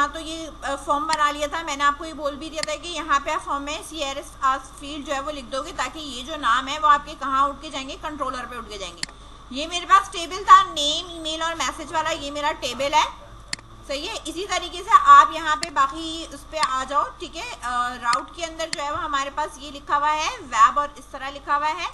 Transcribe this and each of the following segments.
यहाँ तो ये फॉर्म बना लिया था, मैंने आपको ये बोल भी दिया था कि यहाँ पे आप फॉर्म में CRS आस्क फील्ड जो है वो लिख दोगे, ताकि ये जो नाम है वो आपके कहाँ उठ के जाएंगे, कंट्रोलर पे उठ के जाएंगे। ये मेरे पास टेबल था, नेम, ईमेल और मैसेज वाला, ये मेरा टेबल है, सही है। इसी तरीके से आप यहाँ पे बाकी उस पर आ जाओ, ठीक है। राउट के अंदर जो है वो हमारे पास ये लिखा हुआ है वेब, और इस तरह लिखा हुआ है,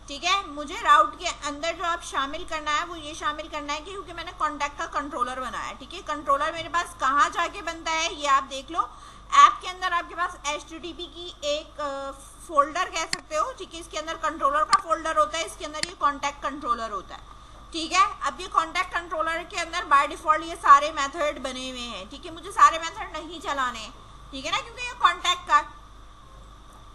ठीक है। मुझे राउट के अंदर जो आप शामिल करना है वो ये शामिल करना है, क्योंकि मैंने कॉन्टैक्ट का कंट्रोलर बनाया है, ठीक है। कंट्रोलर मेरे पास कहाँ जाके बनता है ये आप देख लो। ऐप के अंदर आपके पास HTTP की एक फोल्डर कह सकते हो, ठीक है। इसके अंदर कंट्रोलर का फोल्डर होता है, इसके अंदर ये कॉन्टैक्ट कंट्रोलर होता है, ठीक है। अब ये कॉन्टैक्ट कंट्रोलर के अंदर बाय डिफॉल्ट ये सारे मेथड बने हुए हैं, ठीक है। मुझे सारे मेथड नहीं चलाने, ठीक है ना, क्योंकि ये कॉन्टैक्ट का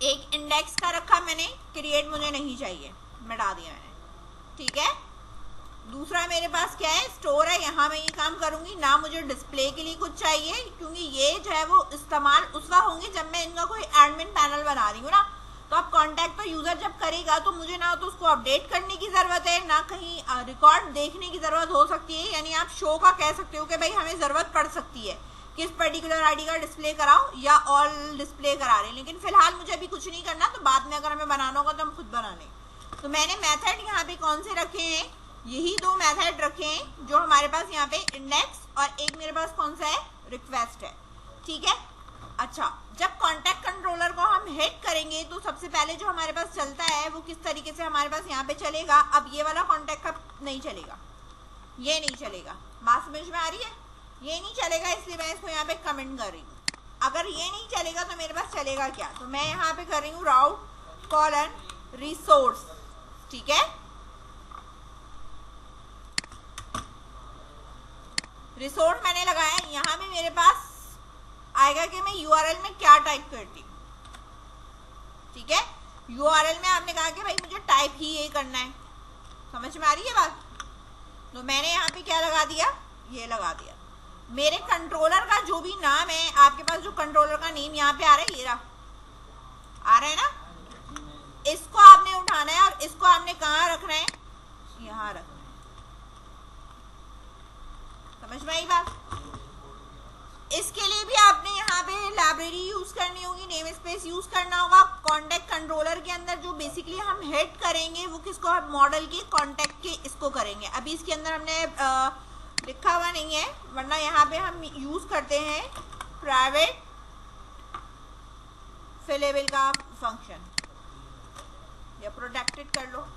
एक इंडेक्स का रखा मैंने, क्रिएट मुझे नहीं चाहिए, मिटा दिया मैंने, ठीक है। दूसरा मेरे पास क्या है, स्टोर है, यहाँ मैं ये काम करूंगी ना, मुझे डिस्प्ले के लिए कुछ चाहिए, क्योंकि ये जो है वो इस्तेमाल उस वक्त होंगे जब मैं इनका कोई एडमिन पैनल बना रही हूँ ना। तो अब कॉन्टैक्ट तो यूजर जब करेगा तो मुझे ना तो उसको अपडेट करने की जरूरत है, ना कहीं रिकॉर्ड देखने की जरूरत हो सकती है, यानी आप शो का कह सकते हो कि भाई हमें जरूरत पड़ सकती है किस पर्टिकुलर आईडी का डिस्प्ले कराओ या ऑल डिस्प्ले करा रहे हैं, लेकिन फिलहाल मुझे अभी कुछ नहीं करना, तो बाद में अगर हमें बनाना होगा तो हम खुद बना लें। तो मैंने मेथड यहाँ पे कौन से रखे हैं, यही दो मेथड रखे हैं जो हमारे पास यहाँ पे इंडेक्स, और एक मेरे पास कौन सा है, रिक्वेस्ट है, ठीक है। अच्छा, जब कॉन्टैक्ट कंट्रोलर को हम हिट करेंगे तो सबसे पहले जो हमारे पास चलता है वो किस तरीके से हमारे पास यहाँ पे चलेगा। अब ये वाला कॉन्टैक्ट का नहीं चलेगा, ये नहीं चलेगा, बात समझ में आ रही है, ये नहीं चलेगा, इसलिए मैं इसको यहाँ पे कमेंट कर रही हूँ। अगर ये नहीं चलेगा तो मेरे पास चलेगा क्या, तो मैं यहाँ पे कर रही हूँ राउट कॉलन रिसोर्स, ठीक है। रिसोर्स मैंने लगाया, यहाँ पे मेरे पास आएगा कि मैं URL में क्या टाइप करती हूँ, ठीक है। URL में आपने कहा कि भाई मुझे टाइप ही ये करना है, समझ में आ रही है बात। तो मैंने यहाँ पे क्या लगा दिया, ये लगा दिया। मेरे कंट्रोलर का जो भी नाम है, आपके पास जो कंट्रोलर का नेम यहाँ पे आ रहा है, ये रहा, आ रहा है ना, इसको आपने उठाना है और इसको आपने कहाँ रखना है, यहाँ रखना है, समझ में आई बात। इसके लिए भी आपने यहाँ पे लाइब्रेरी यूज करनी होगी, नेम स्पेस यूज करना होगा। कॉन्टैक्ट कंट्रोलर के अंदर जो बेसिकली हम हेड करेंगे वो किसको, मॉडल के कॉन्टैक्ट के इसको करेंगे। अभी इसके अंदर हमने लिखा हुआ नहीं है, वरना यहाँ पे हम यूज करते हैं प्राइवेट फिलेबल का फंक्शन, या प्रोटेक्टेड कर लो,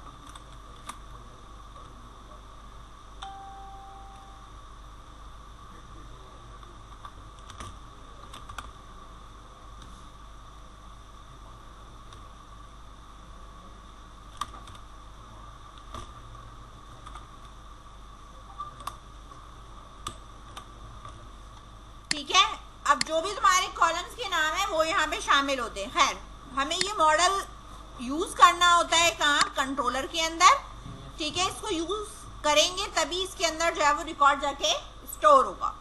ठीक है। अब जो भी तुम्हारे कॉलम्स के नाम है वो यहाँ पे शामिल होते हैं। खैर, हमें ये मॉडल यूज करना होता है कहाँ, कंट्रोलर के अंदर, ठीक है। इसको यूज करेंगे तभी इसके अंदर जो है वो रिकॉर्ड जाके स्टोर होगा।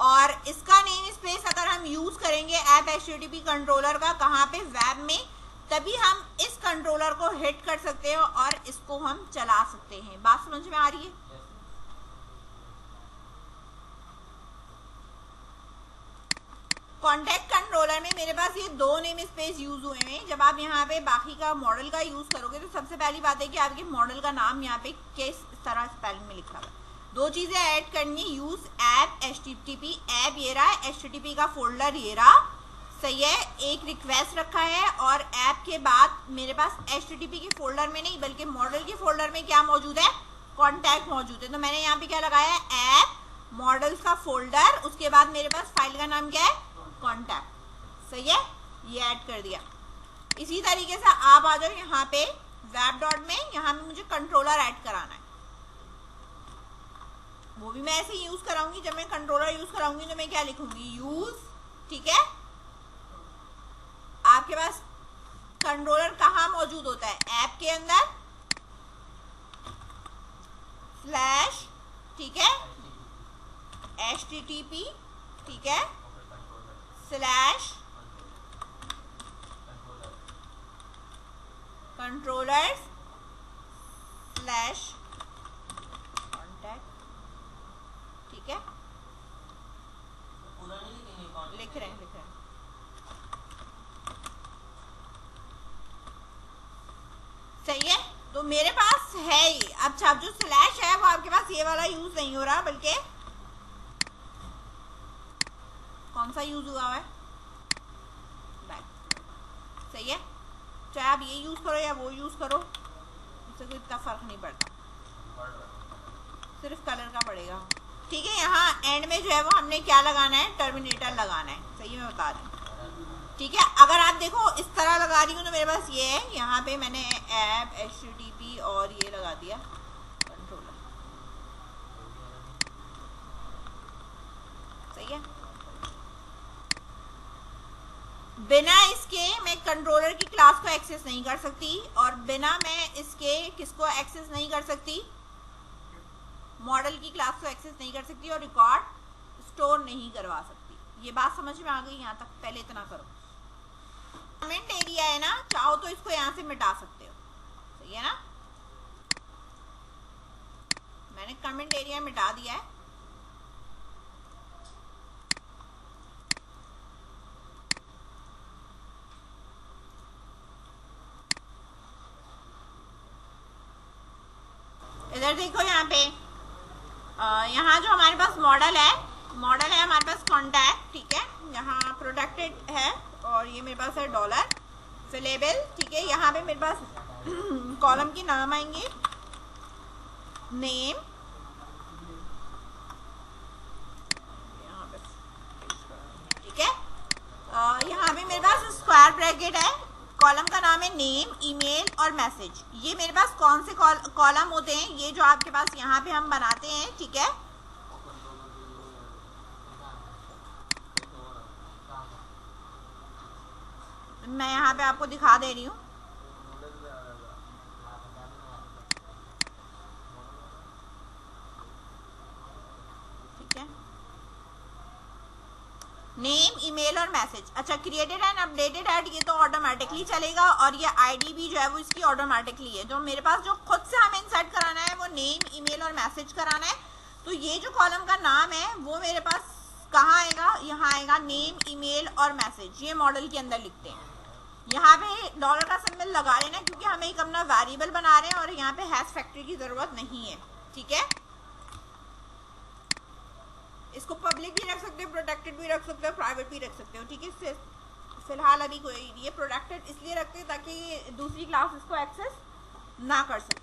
और इसका नेम स्पेस अगर हम यूज करेंगे ऐप HTTP कंट्रोलर का, कहाँ पे, वेब में, तभी हम इस कंट्रोलर को हिट कर सकते हैं और इसको हम चला सकते हैं। बात समझ में आ रही है। कॉन्टैक्ट कंट्रोलर में मेरे पास ये दो नेम स्पेस यूज हुए हैं। जब आप यहाँ पे बाकी का मॉडल का यूज करोगे तो सबसे पहली बात है कि आपके मॉडल का नाम यहाँ पे किस तरह स्पेलिंग में लिखा हुआ है। दो चीजें ऐड करनी है, यूज ऐप HTTP, ऐप ये रहा, HTTP का फोल्डर ये रहा, सही है। एक रिक्वेस्ट रखा है और ऐप के बाद मेरे पास HTTP के फोल्डर में नहीं बल्कि मॉडल के फोल्डर में क्या मौजूद है, कॉन्टैक्ट मौजूद है। तो मैंने यहाँ पे क्या लगाया, ऐप मॉडल्स का फोल्डर, उसके बाद मेरे पास फाइल का नाम क्या है, कॉन्टैक्ट, सही है, ये ऐड कर दिया। इसी तरीके से आप आ जाओ यहाँ पे वेब डॉट में, यहाँ पे मुझे कंट्रोलर ऐड कराना है, वो भी मैं ऐसे ही यूज कराऊंगी। जब मैं कंट्रोलर यूज कराऊंगी तो मैं क्या लिखूंगी, यूज, ठीक है। आपके पास कंट्रोलर कहाँ मौजूद होता है, ऐप के अंदर स्लैश, ठीक है, HTTP, ठीक है, स्लैश कंट्रोलर्स स्लैश कॉन्टैक्ट, ठीक है। लिख रहे हैं। सही है, तो मेरे पास है ये। अच्छा, अब जो स्लैश है वो आपके पास ये वाला यूज नहीं हो रहा, बल्कि कौन सा यूज हुआ है, बैक। सही है, चाहे आप ये यूज करो या वो यूज करो, इससे कोई इतना फर्क नहीं पड़ता, सिर्फ कलर का पड़ेगा। ठीक है, यहाँ एंड में जो है वो हमने क्या लगाना है, टर्मिनेटर लगाना है। सही, मैं बता रही हूँ। ठीक है, अगर आप देखो इस तरह लगा रही हूँ तो मेरे पास ये है, यहाँ पे मैंने ऐप HTTP और ये लगा दिया कंट्रोलर। सही है, बिना इसके मैं कंट्रोलर की क्लास को एक्सेस नहीं कर सकती, और बिना मैं इसके किसको एक्सेस नहीं कर सकती, मॉडल की क्लास को एक्सेस नहीं कर सकती, और रिकॉर्ड स्टोर नहीं करवा सकती। ये बात समझ में आ गई? यहाँ तक पहले इतना करो। कमेंट एरिया है ना, चाहो तो इसको यहाँ से मिटा सकते हो। सही है ना, मैंने कमेंट एरिया मिटा दिया है। इधर देखो, यहाँ पे यहाँ जो हमारे पास मॉडल है हमारे पास कॉन्टैक्ट। ठीक है, यहाँ प्रोटेक्टेड है, और ये मेरे पास है डॉलर फिलेबल। ठीक है, यहाँ पे मेरे पास कॉलम के नाम आएंगे, नेम, यहाँ पे। ठीक है, यहाँ पे मेरे पास स्क्वायर ब्रैकेट है, कॉलम का नाम है नेम, ईमेल और मैसेज। ये मेरे पास कौन से कॉलम होते हैं, ये जो आपके पास यहाँ पे हम बनाते हैं। ठीक है, मैं यहाँ पे आपको दिखा दे रही हूँ। ठीक है, नेम, ईमेल और मैसेज। अच्छा, क्रिएटेड एंड अपडेटेड ऐड, ये तो ऑटोमेटिकली चलेगा, और ये आईडी भी जो है वो इसकी ऑटोमेटिकली है। जो मेरे पास जो खुद से हमें इंसर्ट कराना है वो नेम, ईमेल और मैसेज कराना है। तो ये जो कॉलम का नाम है वो मेरे पास कहाँ आएगा, यहाँ आएगा, नेम, ईमेल और मैसेज। ये मॉडल के अंदर लिखते हैं। यहाँ पे डॉलर का सिंबल लगा लेना, क्योंकि हमें एक अपना वेरिएबल बना रहे हैं और यहाँ पे हैश फैक्ट्री की जरूरत नहीं है। ठीक है, इसको पब्लिक भी रख सकते हो, प्रोटेक्टेड भी रख सकते हो, प्राइवेट भी रख सकते हो। ठीक है, फिलहाल अभी कोई ये प्रोटेक्टेड इसलिए रखते हैं ताकि दूसरी क्लास इसको एक्सेस ना कर सके।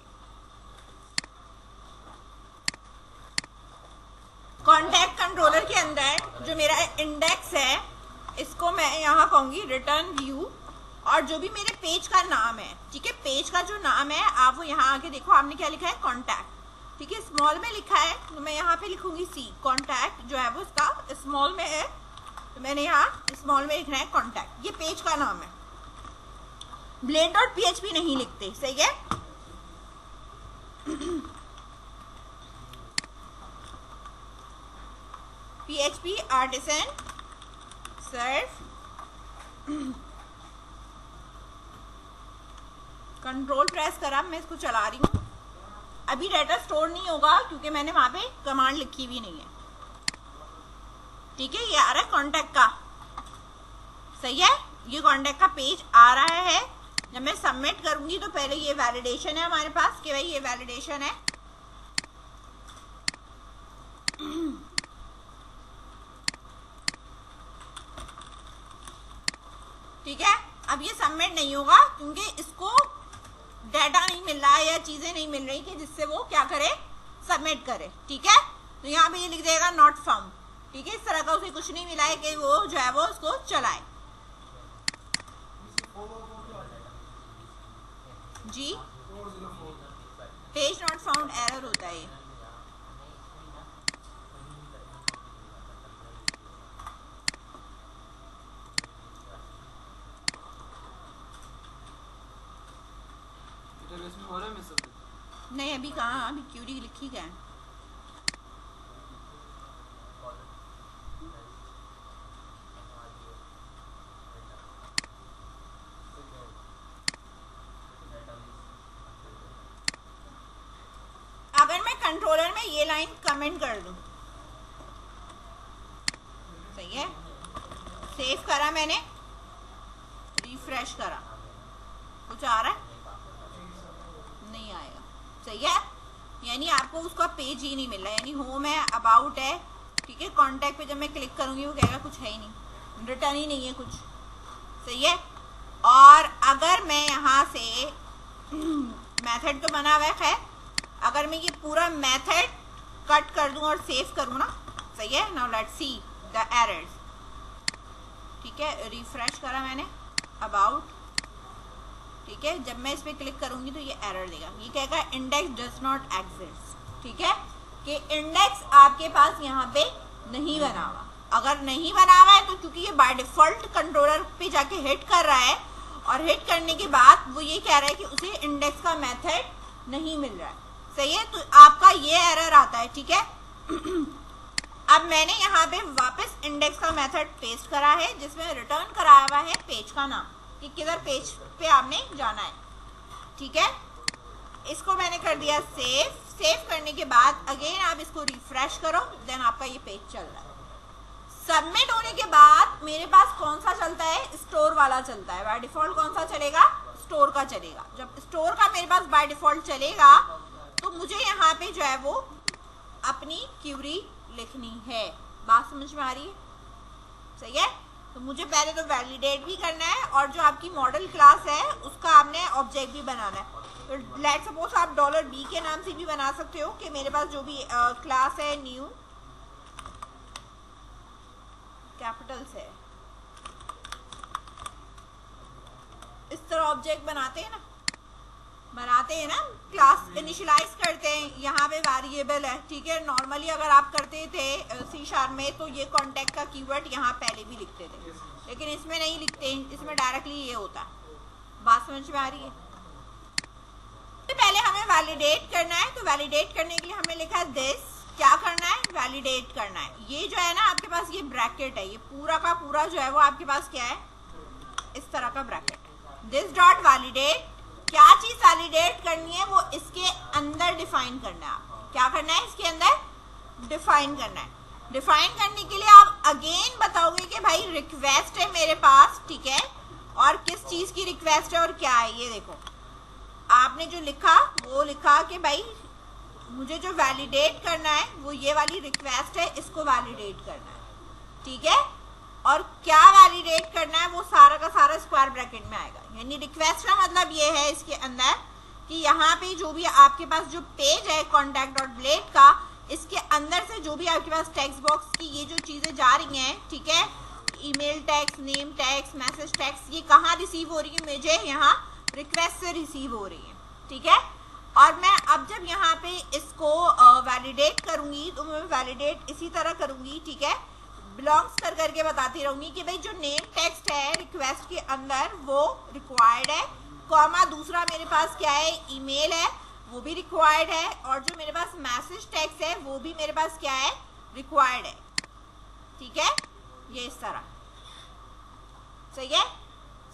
कॉन्टैक्ट कंट्रोलर के अंदर जो मेरा इंडेक्स है, इसको मैं यहाँ कहूंगी रिटर्न व्यू, और जो भी मेरे पेज का नाम है, ठीक है, पेज का जो नाम है आप वो यहाँ आके देखो, आपने क्या लिखा है, कॉन्टैक्ट। ठीक है, स्मॉल में लिखा है, तो मैं यहाँ पे लिखूंगी C। कॉन्टैक्ट जो है वो इसका स्मॉल में है, तो मैंने यहाँ स्मॉल में लिखना है कॉन्टैक्ट। ये पेज का नाम है। blade.php नहीं लिखते। सही है, PHP artisan Surf control press करा, मैं इसको चला रही हूँ। अभी डाटा स्टोर नहीं होगा क्योंकि मैंने वहां पे कमांड लिखी हुई नहीं है। ठीक है, ये आ रहा है कॉन्टैक्ट का। सही है, ये कॉन्टैक्ट का पेज आ रहा है। जब मैं सबमिट करूंगी तो पहले ये वैलिडेशन है हमारे पास कि भाई ये वैलिडेशन है। ठीक है, अब ये सबमिट नहीं होगा क्योंकि इसको डाटा नहीं मिल रहा है या चीजें नहीं मिल रही कि जिससे वो क्या करे, सबमिट करे। ठीक है, तो यहाँ पे ये लिख देगा नॉट फाउंड। ठीक है, इस तरह का उसे कुछ नहीं मिला है कि वो जो है वो उसको चलाए। जी, पेज नॉट फाउंड एरर होता है। नहीं, अभी कहाँ, अभी क्यूरी लिखी गया है। अगर मैं कंट्रोलर में ये लाइन कमेंट कर दूं, सही है, सेव करा मैंने, रिफ्रेश करा, कुछ आ रहा है? नहीं आएगा। सही है, यानी आपको उसका पेज ही नहीं मिल रहा, यानी होम है, अबाउट है, ठीक है। कॉन्टैक्ट पे जब मैं क्लिक करूंगी वो कहेगा कुछ है ही नहीं, रिटर्न ही नहीं है कुछ। सही है। और अगर मैं यहाँ से मेथड तो बना हुआ है, खैर अगर मैं ये पूरा मेथड कट कर दूं और सेव करूं ना, सही है। Now let's see the errors, ठीक है। रिफ्रेश करा मैंने, अबाउट, ठीक है। जब मैं इस पर क्लिक करूंगी तो ये एरर देगा, ये कहेगा इंडेक्स डज नॉट एग्जिस्ट, ठीक है, कि इंडेक्स आपके पास यहाँ पे नहीं बना हुआ। अगर नहीं बना हुआ है तो क्योंकि ये बाय डिफॉल्ट कंट्रोलर पे जाके हिट कर रहा है, और हिट करने के बाद वो ये कह रहा है कि उसे इंडेक्स का मेथड नहीं मिल रहा है। सही है, तो आपका ये एरर आता है, ठीक है। अब मैंने यहाँ पे वापस इंडेक्स का मेथड पेस्ट करा है, जिसमें रिटर्न कराया हुआ है पेज का नाम, कि किधर पेज पे आपने जाना है, ठीक है। इसको मैंने कर दिया सेव। सेव करने के बाद अगेन आप इसको रिफ्रेश करो, देन आपका ये पेज चल रहा है। सबमिट होने के बाद मेरे पास कौन सा चलता है? स्टोर वाला चलता है। बाय डिफॉल्ट कौन सा चलेगा? स्टोर का चलेगा। जब स्टोर का मेरे पास बाय डिफॉल्ट चलेगा तो मुझे यहाँ पे जो है वो अपनी क्यूरी लिखनी है। बात समझ में आ रही है? सही है। तो मुझे पहले तो वैलिडेट भी करना है, और जो आपकी मॉडल क्लास है उसका आपने ऑब्जेक्ट भी बनाना है। तो लेट्स सपोज आप $B के नाम से भी बना सकते हो कि मेरे पास जो भी क्लास है न्यू कैपिटल से, इस तरह ऑब्जेक्ट बनाते हैं ना, क्लास इनिशियलाइज करते हैं। यहाँ पे वेरिएबल है, ठीक है। नॉर्मली अगर आप करते थे C# में तो ये कॉन्टैक्ट का कीवर्ड यहाँ पहले भी लिखते थे, लेकिन इसमें नहीं लिखते, इसमें डायरेक्टली ये होता है। बात समझ में आ रही है? तो पहले हमें वैलिडेट करना है, तो वैलिडेट करने के लिए हमने लिखा है दिस। क्या करना है? वैलिडेट करना है। ये जो है ना आपके पास ये ब्रैकेट है, ये पूरा का पूरा जो है वो आपके पास क्या है? इस तरह का ब्रैकेट है। दिस डॉट वैलिडेट, क्या चीज वैलिडेट करनी है वो इसके अंदर डिफाइन करना है। आप क्या करना है? इसके अंदर डिफाइन करना है। डिफाइन करने के लिए आप अगेन बताओगे कि भाई रिक्वेस्ट है मेरे पास, ठीक है, और किस चीज की रिक्वेस्ट है और क्या है। ये देखो आपने जो लिखा वो लिखा कि भाई मुझे जो वैलिडेट करना है वो ये वाली रिक्वेस्ट है, इसको वैलिडेट करना है, ठीक है। और क्या वैलिडेट करना है वो सारा का सारा स्क्वायर ब्रैकेट में आएगा। यानी रिक्वेस्ट का मतलब ये है इसके अंदर कि यहाँ पे जो भी आपके पास जो पेज है contact.blade का, इसके अंदर से जो भी आपके पास टेक्स्ट बॉक्स की ये जो चीजें जा रही हैं, ठीक है, email tags, name tags, message tags, ये कहाँ रिसीव हो रही है? मुझे यहाँ रिक्वेस्ट से रिसीव हो रही है, ठीक है। और मैं अब जब यहाँ पे इसको वैलिडेट करूंगी तो मैं वैलिडेट इसी तरह करूंगी, ठीक है, बिलोंग्स कर करके बताती रहूंगी कि भाई जो नेम टेक्स्ट है रिक्वेस्ट के अंदर वो रिक्वायर्ड है, कॉमा दूसरा मेरे पास क्या है? ईमेल है, वो भी रिक्वायर्ड है, और जो मेरे पास मैसेज टेक्स्ट है वो भी मेरे पास क्या है? रिक्वायर्ड है, ठीक है। ये इस तरह, सही है,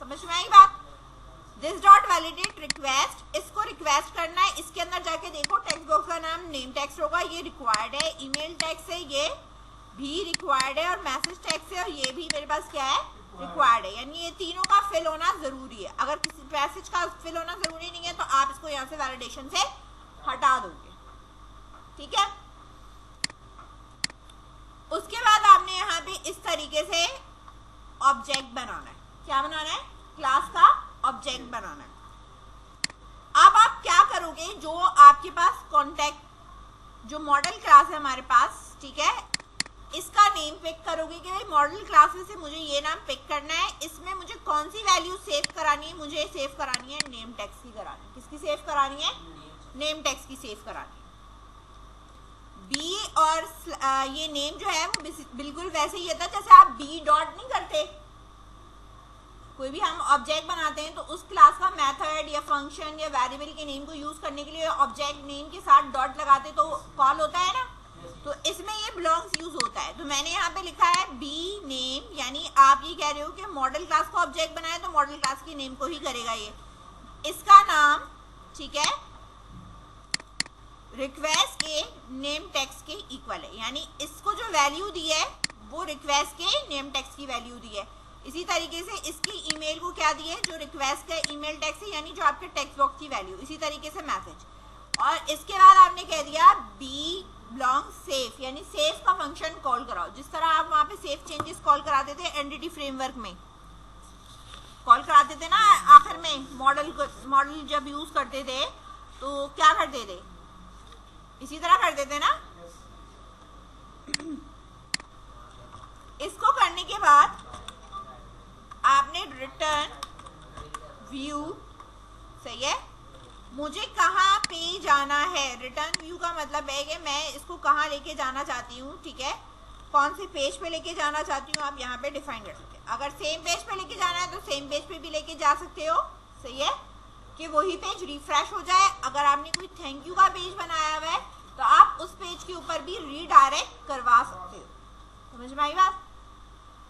समझ में आई बात? दिस डॉट वैलिडेट रिक्वेस्ट, इसको रिक्वेस्ट करना है। इसके अंदर जाके देखो टेक्स्ट बॉक्स का नाम नेम टेक्स्ट होगा, ये रिक्वायर्ड है। ईमेल टेक्स्ट है, ये भी रिक्वायर्ड है, और मैसेज टेक्स्ट है और ये भी मेरे पास क्या है? रिक्वायर्ड है। यानी ये तीनों का फिल होना जरूरी है। अगर किसी मैसेज का फिल होना जरूरी नहीं है तो आप इसको यहाँ से वैलिडेशन से हटा दोगे, ठीक है। उसके बाद आपने यहाँ पे इस तरीके से ऑब्जेक्ट बनाना है। क्या बनाना है? क्लास का ऑब्जेक्ट बनाना है। अब आप क्या करोगे? जो आपके पास कॉन्टैक्ट जो मॉडल क्लास है हमारे पास, ठीक है, इसका नेम पिक करोगे कि भाई मॉडल क्लास में से मुझे ये नाम पिक करना है, इसमें मुझे कौन सी वैल्यू सेव करानी है? मुझे सेव करानी है नेम टेक्स्ट की करानी है। किसकी सेव करानी है? नेम टेक्स्ट की सेव करानी है। बी और ये नेम जो है वो बिल्कुल वैसे ही होता है जैसे आप बी डॉट नहीं करते। कोई भी हम ऑब्जेक्ट बनाते हैं तो उस क्लास का मेथड या फंक्शन या वेरिएबल के नेम को यूज करने के लिए ऑब्जेक्ट नेम के साथ डॉट लगाते तो कॉल होता है ना, तो इसमें ये बिलोंग्स यूज होता है। तो मैंने यहाँ पे लिखा है बी नेम, यानी आप ये कह रहे हो कि मॉडल क्लास को ऑब्जेक्ट बनाए तो मॉडल क्लास के नेम को ही करेगा ये। इसका नाम, ठीक है, रिक्वेस्ट के नेम टेक्स्ट के इक्वल है, यानी इसको जो वैल्यू दी है वो रिक्वेस्ट के नेम टेक्स्ट की वैल्यू दी है। इसी तरीके से इसकी ईमेल को क्या दी है, जो रिक्वेस्ट का ईमेल टेक्स्ट है, यानी जो आपके टेक्स्ट बॉक्स की वैल्यू। इसी तरीके से मैसेज, और इसके बाद आपने कह दिया बी बिलोंग सेफ, यानी सेफ का फंक्शन कॉल कराओ। जिस तरह आप वहां पे सेफ चेंजेस कॉल कराते थे एंटिटी फ्रेमवर्क में, कॉल कराते थे ना आखिर में, मॉडल जब यूज करते थे तो क्या करते थे, इसी तरह करते थे ना। इसको करने के बाद आपने रिटर्न व्यू, सही है, मुझे कहाँ पे जाना है। रिटर्न व्यू का मतलब है कि मैं इसको कहाँ लेके जाना चाहती हूँ, ठीक है, कौन से पेज पे लेके जाना चाहती हूँ, आप यहाँ पे डिफाइन कर सकते हैं। अगर सेम पेज पे लेके जाना है तो सेम पेज पे भी लेके जा सकते हो, सही है, कि वही पेज रिफ्रेश हो जाए। अगर आपने कोई थैंक यू का पेज बनाया हुआ है तो आप उस पेज के ऊपर भी रीडायरेक्ट करवा सकते हो। समझ में आई बात।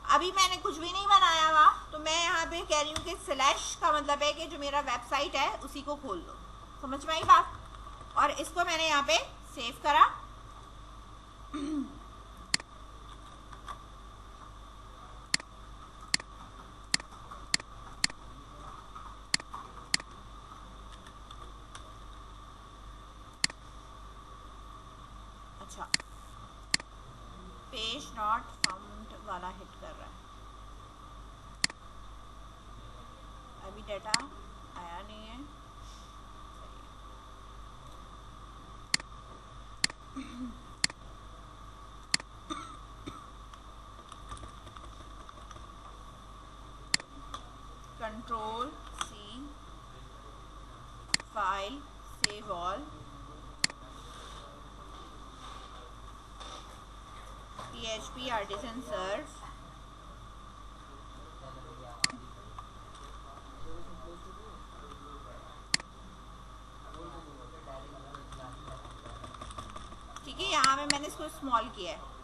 अभी मैंने कुछ भी नहीं बनाया हुआ, तो मैं यहाँ पे कह रही हूँ कि स्लैश का मतलब है कि जो मेरा वेबसाइट है उसी को खोल लो। समझ में आई बात। और इसको मैंने यहाँ पे सेव करा। अच्छा, पेज नॉट फाउंड वाला हिट कर रहा है, अभी डाटा आया नहीं है। Control C, file, save all, PHP artisan serve, ठीक है। यहाँ पे मैंने इसको स्मॉल किया है।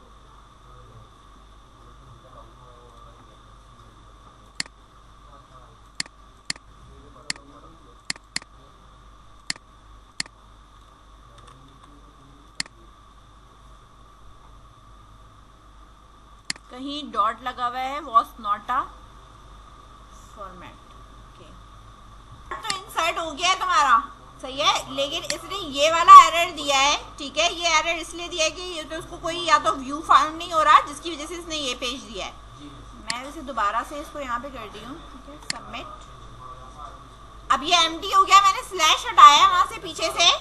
कहीं डॉट लगा हुआ है, was not a format, okay. तो इंसर्ट हो गया है तुम्हारा, सही है, लेकिन इसने ये वाला एरर दिया है, ठीक है। ये एरर इसलिए दिया है कि ये तो उसको कोई या तो व्यू फाउंड नहीं हो रहा, जिसकी वजह से इसने ये पेज दिया है। मैं वैसे दोबारा से इसको यहाँ पे कर दी हूँ, ठीक है, सबमिट। अब ये एम्प्टी हो गया, मैंने स्लैश हटाया वहां से पीछे से,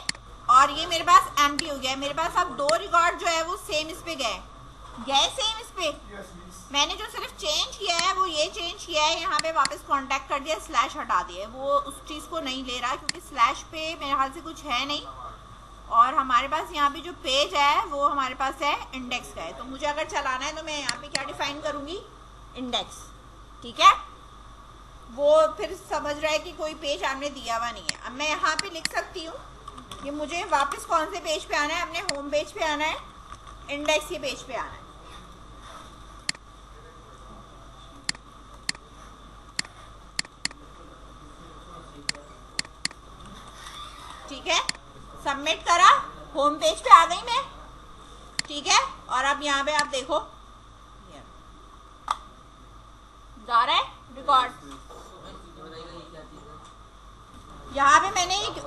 और ये मेरे पास एम्प्टी हो गया। मेरे पास अब 2 रिकॉर्ड जो है वो सेम इस पे गए सेम इस पे। मैंने जो सिर्फ चेंज किया है वो ये चेंज किया है, यहाँ पे वापस कांटेक्ट कर दिया, स्लैश हटा दिया। वो उस चीज़ को नहीं ले रहा क्योंकि स्लैश पे मेरे ख्याल से कुछ है नहीं, और हमारे पास यहाँ पे जो पेज है वो हमारे पास है इंडेक्स का है। तो मुझे अगर चलाना है तो मैं यहाँ पे क्या डिफाइन करूँगी, इंडेक्स, ठीक है। वो फिर समझ रहा है कि कोई पेज आपने दिया हुआ नहीं है। अब मैं यहाँ पे लिख सकती हूँ कि मुझे वापस कौन से पेज पे आना है, अपने होम पेज पे आना है, इंडेक्स के पेज पे आना है। ठीक है, सबमिट करा, होम पेज पे आ गई मैं, ठीक है। और अब यहाँ पे आप देखो जा रहा है रिकॉर्ड। यहाँ पे मैंने एक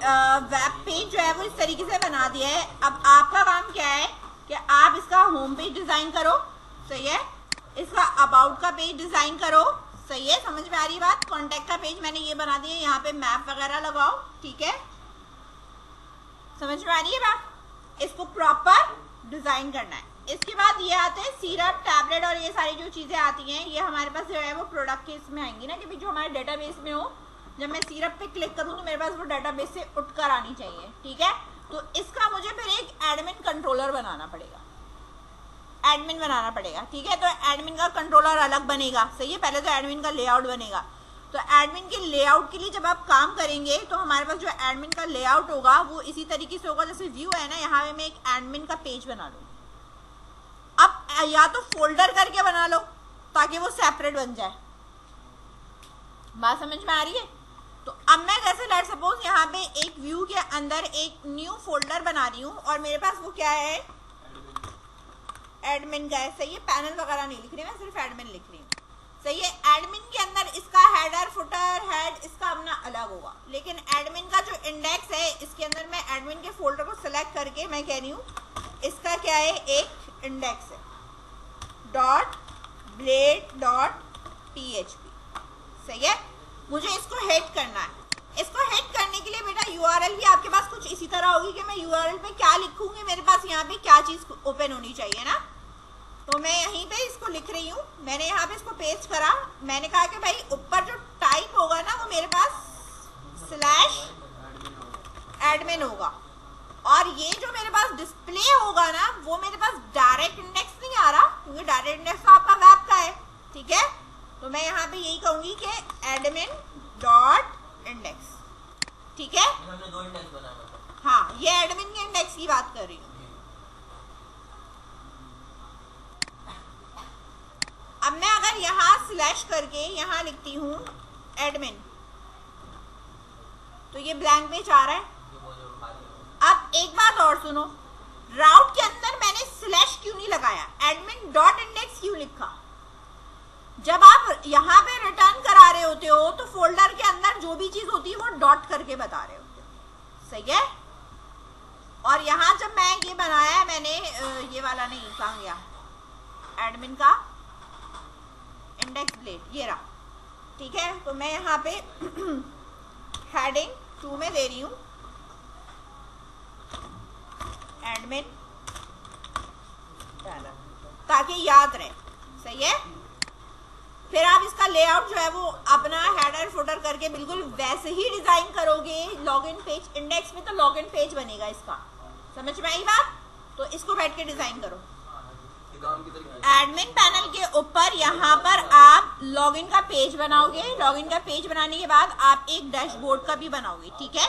वेब पेज जो है वो इस तरीके से बना दिया है। अब आपका काम क्या है कि आप इसका होम पेज डिजाइन करो, सही है, इसका अबाउट का पेज डिजाइन करो, सही है, समझ में आ रही बात। कॉन्टेक्ट का पेज मैंने ये बना दिया, यहाँ पे मैप वगैरह लगाओ, ठीक है, समझ में आ रही है बात। इसको प्रॉपर डिजाइन करना है। इसके बाद ये आते हैं सिरप, टैबलेट और ये सारी जो चीजें आती हैं, ये हमारे पास जो है वो प्रोडक्ट के इसमें आएंगी ना, कि जो हमारे डेटाबेस में हो। जब मैं सिरप पे क्लिक करूँ तो मेरे पास वो डेटाबेस से उठकर आनी चाहिए, ठीक है। तो इसका मुझे फिर एक एडमिन कंट्रोलर बनाना पड़ेगा, एडमिन बनाना पड़ेगा, ठीक है। तो एडमिन का कंट्रोलर अलग बनेगा, सही है। पहले तो एडमिन का लेआउट बनेगा। तो एडमिन के लेआउट के लिए जब आप काम करेंगे तो हमारे पास जो एडमिन का लेआउट होगा वो इसी तरीके से होगा जैसे व्यू है ना, यहाँ पे मैं एक एडमिन का पेज बना लूँ। अब या तो फोल्डर करके बना लो ताकि वो सेपरेट बन जाए, बात समझ में आ रही है। तो अब मैं जैसे लेट्स सपोज यहाँ पे एक व्यू के अंदर एक न्यू फोल्डर बना रही हूँ, और मेरे पास वो क्या है, एडमिन का है, सही है। पैनल वगैरह नहीं लिख रही मैं, सिर्फ एडमिन लिख रही हूँ, सही है। एडमिन के अंदर इसका हेडर फुटर हेड इसका अपना अलग होगा, लेकिन एडमिन का जो इंडेक्स है इसके अंदर मैं एडमिन के फोल्डर को सिलेक्ट करके मैं कह रही हूँ इसका क्या है, एक इंडेक्स है .blade.php, सही है। मुझे इसको हेड करना है। इसको हेड करने के लिए बेटा यूआरएल भी आपके पास कुछ इसी तरह होगी कि मैं यूआरएल पे क्या लिखूंगी, मेरे पास यहाँ पे क्या चीज ओपन होनी चाहिए ना, तो मैं यहीं पे इसको लिख रही हूँ। मैंने यहाँ पे इसको पेस्ट करा, मैंने कहा कि भाई ऊपर जो टाइप होगा ना वो मेरे पास /admin होगा, और ये जो मेरे पास डिस्प्ले होगा ना वो मेरे पास डायरेक्ट इंडेक्स नहीं आ रहा, क्योंकि डायरेक्ट इंडेक्स तो आपका वेब का है, ठीक है। तो मैं यहाँ पे यही कहूंगी कि admin.index, ठीक है। हमने 2 इंडेक्स बनाया, हाँ, ये एडमिन के इंडेक्स की बात कर रही हूँ। अब मैं अगर यहाँ स्लैश करके यहाँ लिखती हूँ एडमिन, तो ये ब्लैंक पेज आ रहा है। अब एक बात और सुनो, राउट के अंदर मैंने स्लैश क्यों नहीं लगाया, admin.index क्यों लिखा? जब आप यहाँ पे रिटर्न करा रहे होते हो तो फोल्डर के अंदर जो भी चीज होती है वो डॉट करके बता रहे होते हो, सही है। और यहाँ जब मैं ये बनाया है मैंने, ये वाला नहीं, कहाँ गया एडमिन का इंडेक्स ब्लेड, ये रहा, ठीक है। तो मैं यहाँ पे हेडिंग 2 में दे रही हूँ एडमिन, ताकि याद रहे, सही है। फिर आप इसका लेआउट जो है वो अपना हेडर फुटर करके बिल्कुल वैसे ही डिजाइन करोगे। लॉगिन पेज इंडेक्स में तो लॉगिन पेज बनेगा इसका, समझ में आई बात? तो इसको बैठ के डिजाइन करो। एडमिन पैनल के ऊपर यहाँ पर आप लॉगिन का पेज बनाओगे, लॉगिन का पेज बनाने के बाद आप एक डैशबोर्ड का भी बनाओगे, ठीक है।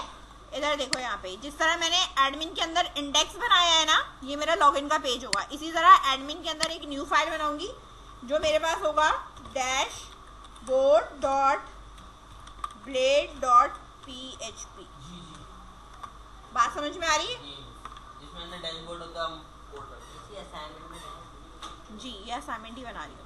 इधर देखो, यहाँ पे जिस तरह मैंने एडमिन के अंदर इंडेक्स बनाया है ना, ये मेरा लॉगिन का पेज होगा। इसी तरह एडमिन के अंदर एक न्यू फाइल बनाऊंगी जो मेरे पास होगा dashboard.blade.php। बात समझ में आ रही है? जिसमें डैशबोर्ड होता है, हम कोड करते हैं। जी, ये असाइनमेंट ही बना रही हूँ।